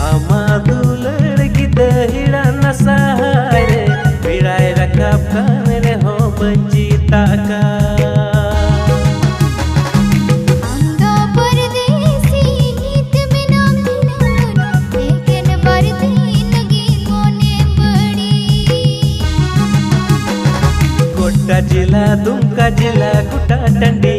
आमा दुलड़ गिद हिड़ा नसारे बिड़ाए रकाब काने हो बंजीता का जिला दुमका जिला गुटा टंडी